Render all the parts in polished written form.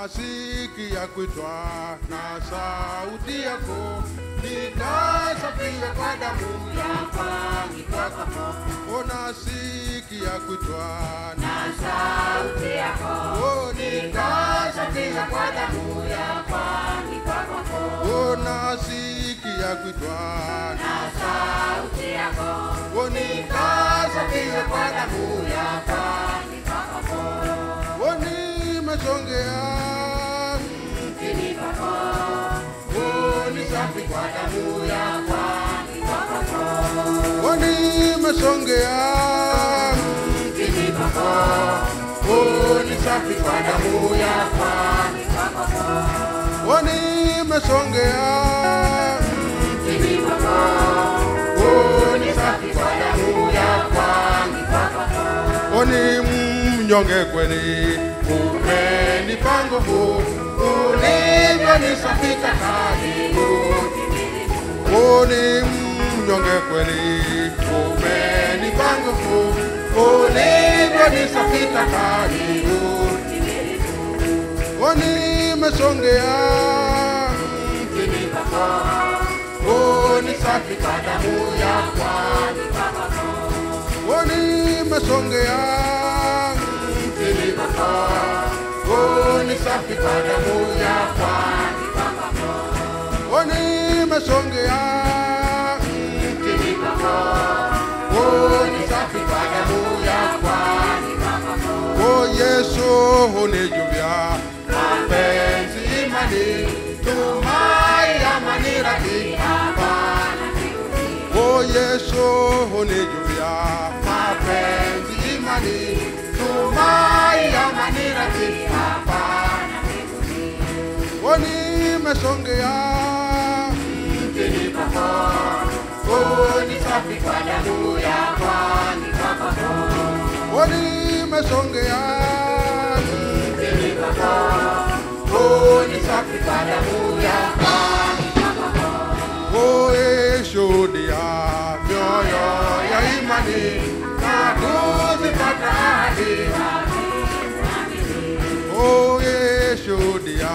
nasikia kuitwa na sauti yako, nikasafishwa kwa damu yako kwako. Nasikia kuitwa na sauti yako, nikasafishwa kwa damu yako kwako. Nasikia kuitwa na sauti yako, nikasafishwa kwa damu yako kwako. Nimesongea mtini pako, nisafi kwa damu yako kwako. Nimesongea mtini pako, nisafi kwa damu yako kwako. Nimesongea mtini pako, nisafi kwa damu yako kwako. Ni mnyonge kweli, umenipa nguvu, ulivyonisafisha karibu. Ni mnyonge kweli, umenipa nguvu, ulivyonisafisha karibu. Nimesongea mtini pako, nisafi kwa damu yako kwako. Nimesongea mtini pako, nisafi kwa damu yako kwako. Nimesongea mtini pako, nisafi kwa damu yako kwako. Yesu hunijuvia mapenzi, imani, tumai, amani, rafiki hapa. Yesu hunijuvia mapenzi, imani, tumai, amani, rafiki hapa. Nimesongea mtini pako, nisafi kwa damu yako kwako. Nimesongea mtini pako, nisafi kwa damu yako kwako. Shuhudia mioyo ya imani na kuzipata ahadi. Shuhudia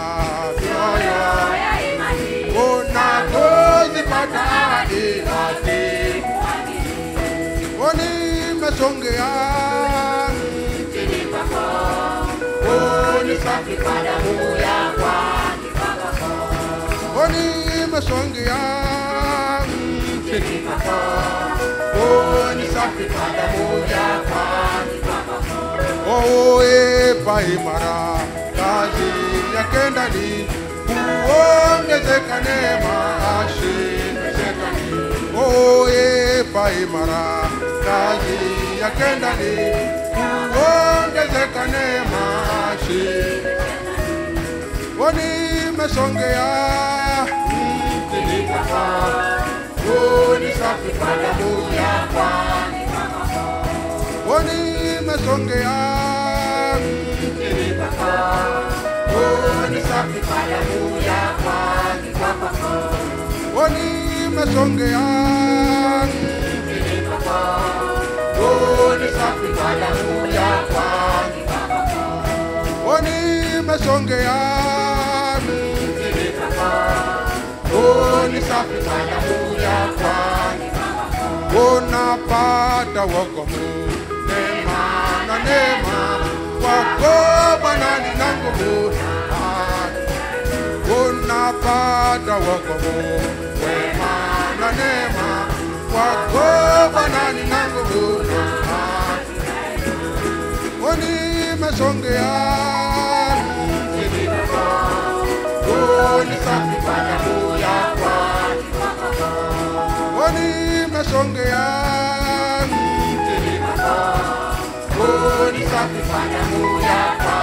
mioyo ya imani na kuzipata ahadi. Nimesongea mtini pako, nisafi kwa damu yako kwako. Nimesongea mtini pako, nisafi kwa damu yako kwako. Epa imara kazi yake ndani, kuongezeka neema ashindikani. Epa imara kazi yake ndani, kuongezeka neema ashindikani. Nimesongea mtini pako, nisafi kwa damu yako Nimesongea mtini pako, nisafi kwa damu yako kwako. Nimesongea mtini pako, nisafi kwa damu yako Nimesongea mtini pako, nisafi kwa damu yako Napata wokovu, neema na neema kwako Bwana nina nguvu. Napata wokovu, neema na neema kwako Bwana nina nguvu. Nimesongea mtini pako, nisafi kwa damu yako Nimesongea mtini pako, nisafi kwa damu yako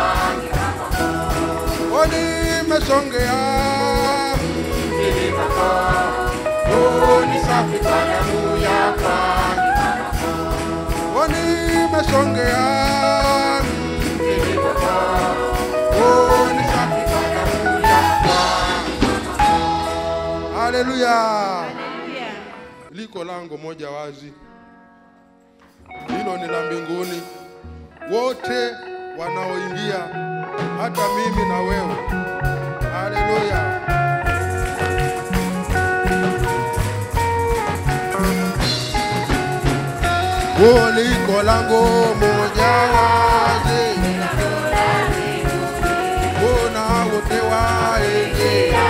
Nimesongea mtini pako, nisafi kwa damu yako Nimesongea mtini pako, nisafi kwa damu yako Haleluya. Liko lango moja wazi, hilo ni la mbinguni. Wote wanaoingia hata mimi na wewe. Haleluya. Liko lango moja wazi, kuna wote waingia.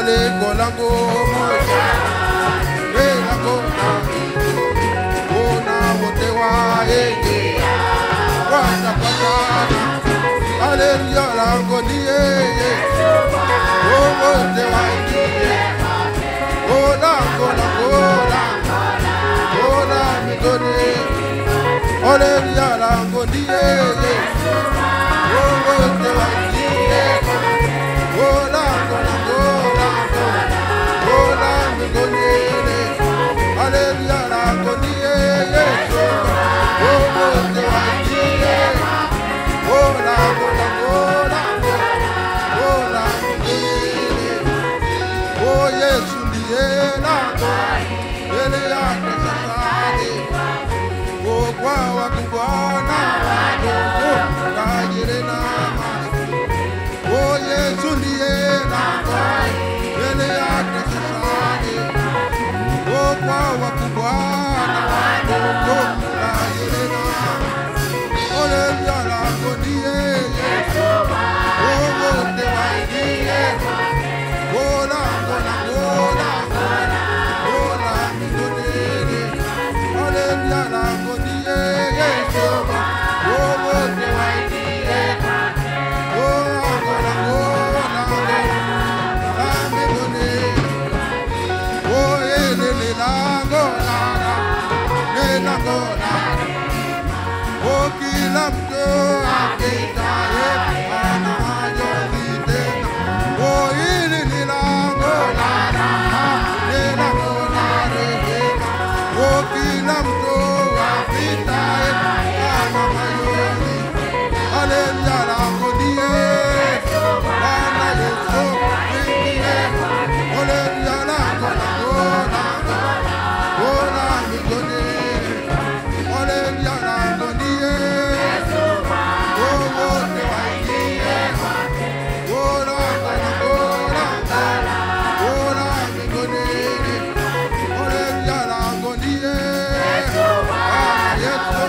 Liko lango moja, kuna wote waingia. Watapatana, haleluya, lango ni yeye. Wote waingia. Haleluya, lango ni yeye. Wote waingie. Lango, lango ni yeye. Haleluya, lango ni yeye. Wote waingie. Lango ni yeye. Yesu ndiye lango, mbele yake safari. Kwa wakubwa na wadogo, tajiri na maskini. Yesu ndiye lango, mbele yake safari. Kwa wakubwa na wadogo, tajiri na maskini. Haleluya, lango ni yeye. Wote waingie. Kila mtu akitaye ana majonzi tena. Hili ni lango la raha, ni lango la rehema. Kila mtu akitaye ana majonzi. Haleluya, lango ni Yesu, Bwana Yesu ndiye. Haleluya, lango la mbinguni. Haleluya, lango ni Yesu, wote waingie. Mbinguni. Haleluya, lango ni Yesu, Bwana Yesu.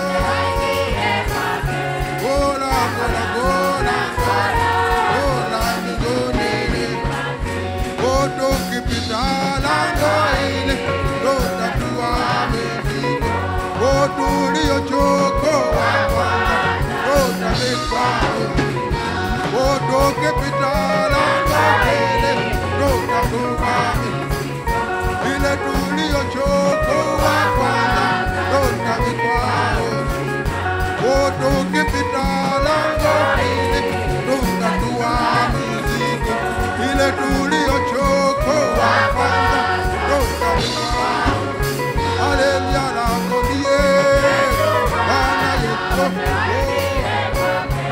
Mbinguni. Tukipita lango hili, tutakuwa mizigo. Tuliochoka tutabeba. Tukipita lango hili, tutakuwa mizigo. Ile tuliochoka tutabeba. Tukipita lango hili, tutakuwa mizigo. Ile tuliochoka tutabeba. Haleluya, lango ni Yesu, Bwana Yesu.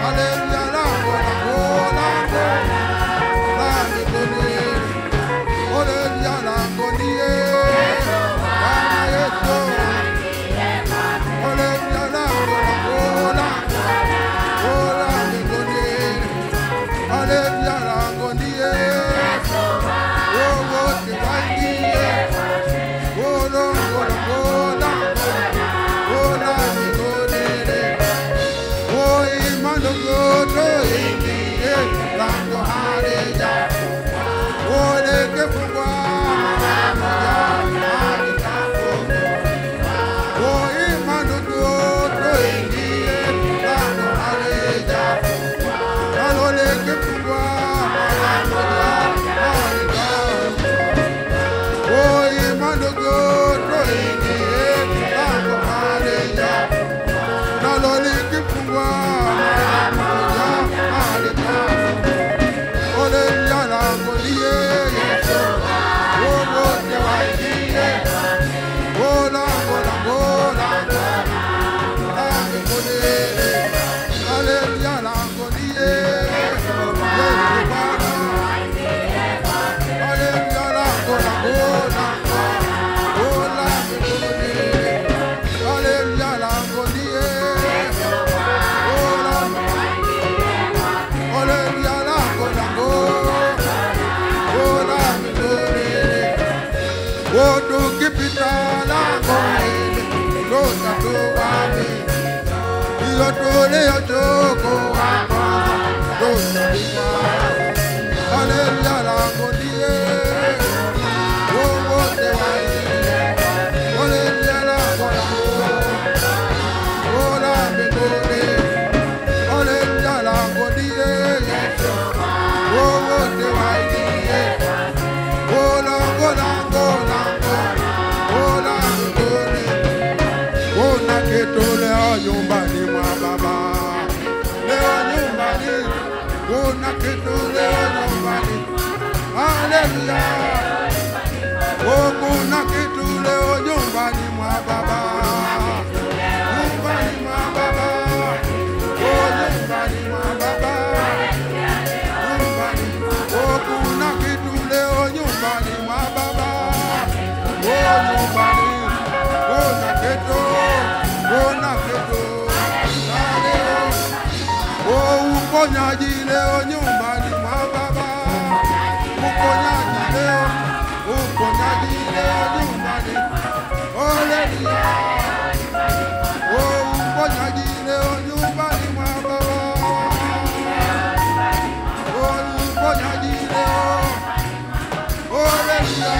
Haleluya, lango la mbinguni. Haleluya, lango ni Yesu, Bwana Yesu. Haleluya, lango la mbinguni. Haleluya, lango ni Yesu, wote waingie. Hallelujah, Ndiyo tuliochoko hapa duniani. Haleluya langu ndiye wowote waingie. Haleluya langu ola mbinguni. Haleluya langu ndiye Yesu wowote waingie. Ola mbinguni. Una kitu leo nyumbani mwa Baba. Leo nyumbani. Una kitu leo nyumbani. Haleluya. Oh, kuna kitu leo nyumbani mwa Baba. Nyumbani mwa Baba. Oh, nyumbani mwa Baba. Nyumbani. Oh, kuna kitu leo nyumbani mwa Baba. Oh, nyumbani. Kuna kitu. Kuna kitu. Haleluya. Oh, uponyaji leo nyumbani mwa Baba. Uponyaji leo. Uponyaji leo nyumbani. Haleluya. Oh, uponyaji leo nyumbani mwa Baba. Oh, uponyaji leo. Haleluya.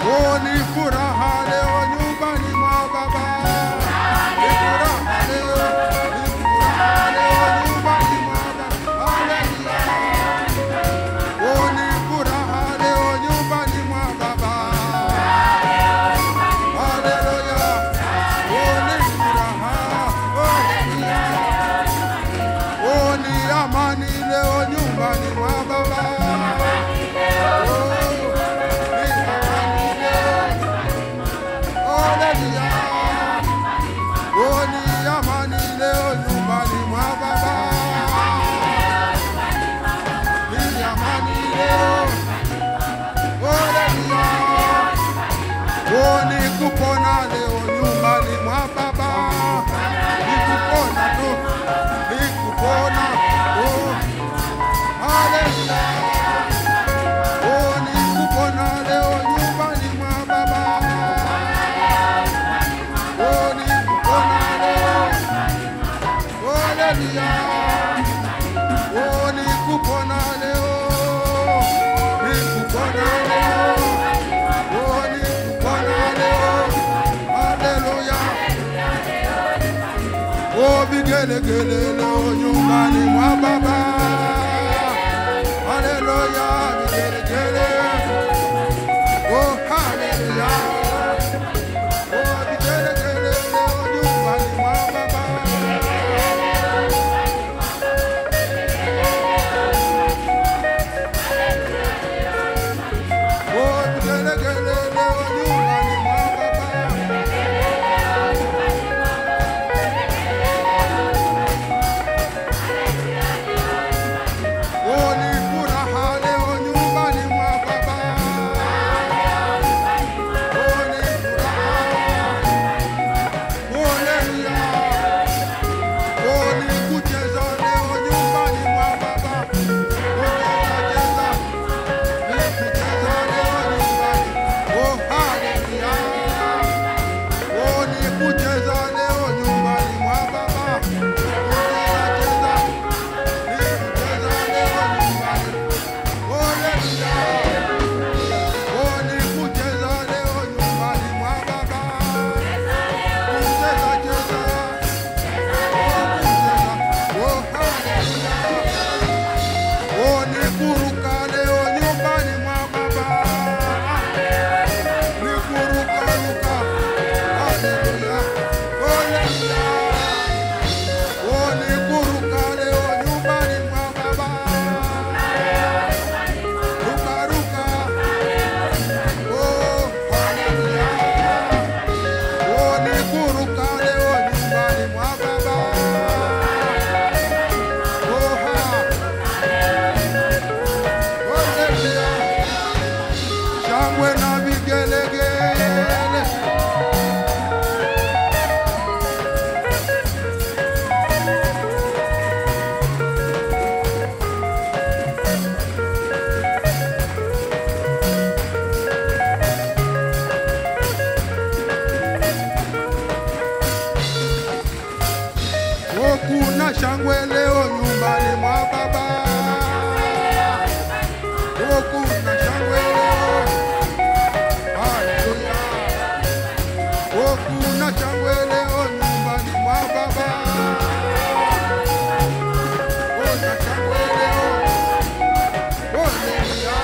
Oh, ni furaha leo nyumbani mwa Baba. Ni furaha leo. Ni furaha leo nyumbani mwa Baba. Haleluya. Oh, ni furaha leo nyumbani mwa Baba. Haleluya. Oh, ni furaha. Haleluya. Oh, ni amani leo nyumbani mwa Baba. Oh, ni amani leo. Haleluya. Oh, ni amani leo nyumbani mwa Baba. Ni amani leo. Haleluya. Oh, ni kupona leo nyumbani mwa Baba. Ni kupona tu. Ni kupona. Oh, haleluya. Oh, ni kupona leo nyumbani mwa Baba. Oh, ni kupona leo. Haleluya. Oh, ni kupona leo. Ni kupona leo. Oh, ni kupona leo. Haleluya. Oh, vigelegele leo nyumbani mwa Baba. Haleluya, vigelegele. Oh, haleluya. Oh, vigelegele leo nyumbani mwa Baba. Oh, vigelegele leo nyumbani mwa Baba. Oh, ni furaha leo nyumbani mwa Baba. Oh, ni furaha. Haleluya. Oh, ni kucheza leo nyumbani mwa Baba. Kucheza. Ni kucheza leo nyumbani. Oh, haleluya. Oh, ni kucheza leo nyumbani mwa Baba. Kucheza. Ni kucheza leo nyumbani. Haleluya. Oh, ni kucheza leo nyumbani mwa Baba. Kucheza cheza. Oh, haleluya. Oh, ni kuruka leo nyumbani mwa Baba. Ni kuruka ruka. Haleluya. Haleluya. Oh, ni kuruka leo nyumbani mwa Baba. Ruka ruka. Oh, haleluya. Oh, ni kuruka leo nyumbani mwa Baba. Oh, haleluya. Shangwe na vigelegele. Oh, kuna shangwe leo nyumbani mwa Baba. Oh, kuna shangwe leo. Haleluya. Oh, kuna shangwe leo nyumbani mwa Baba. Oh, kuna shangwe leo. Haleluya.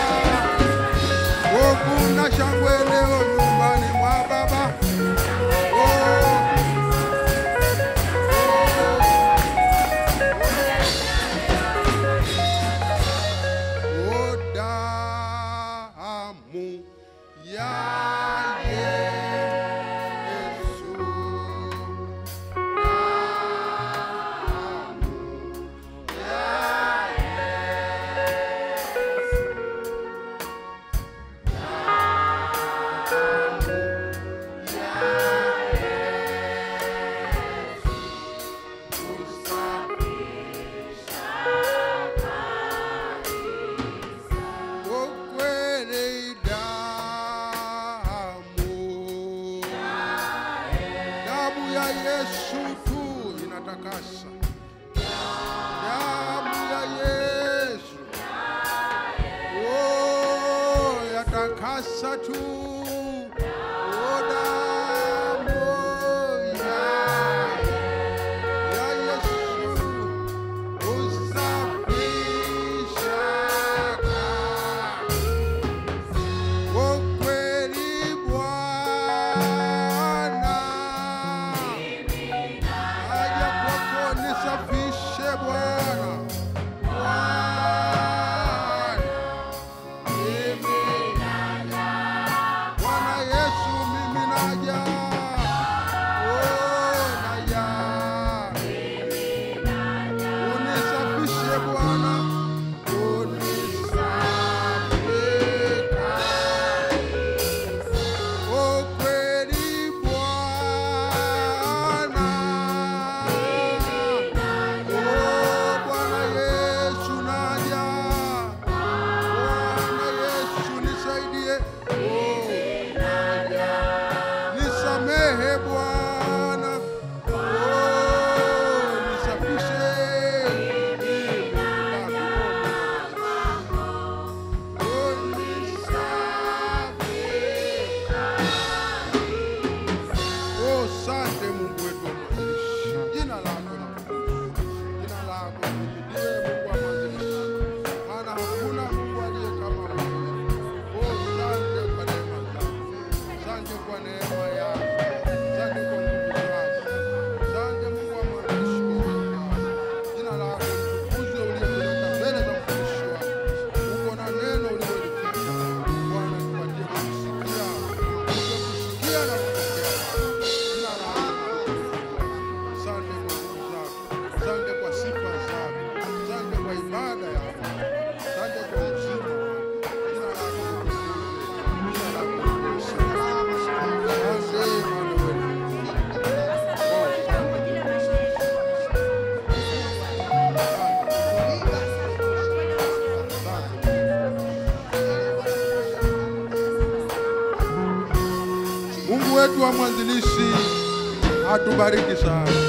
Oh, kuna shangwe leo nyumbani mwa Baba. Mungu wetu wa mwanzilishi atubariki sana.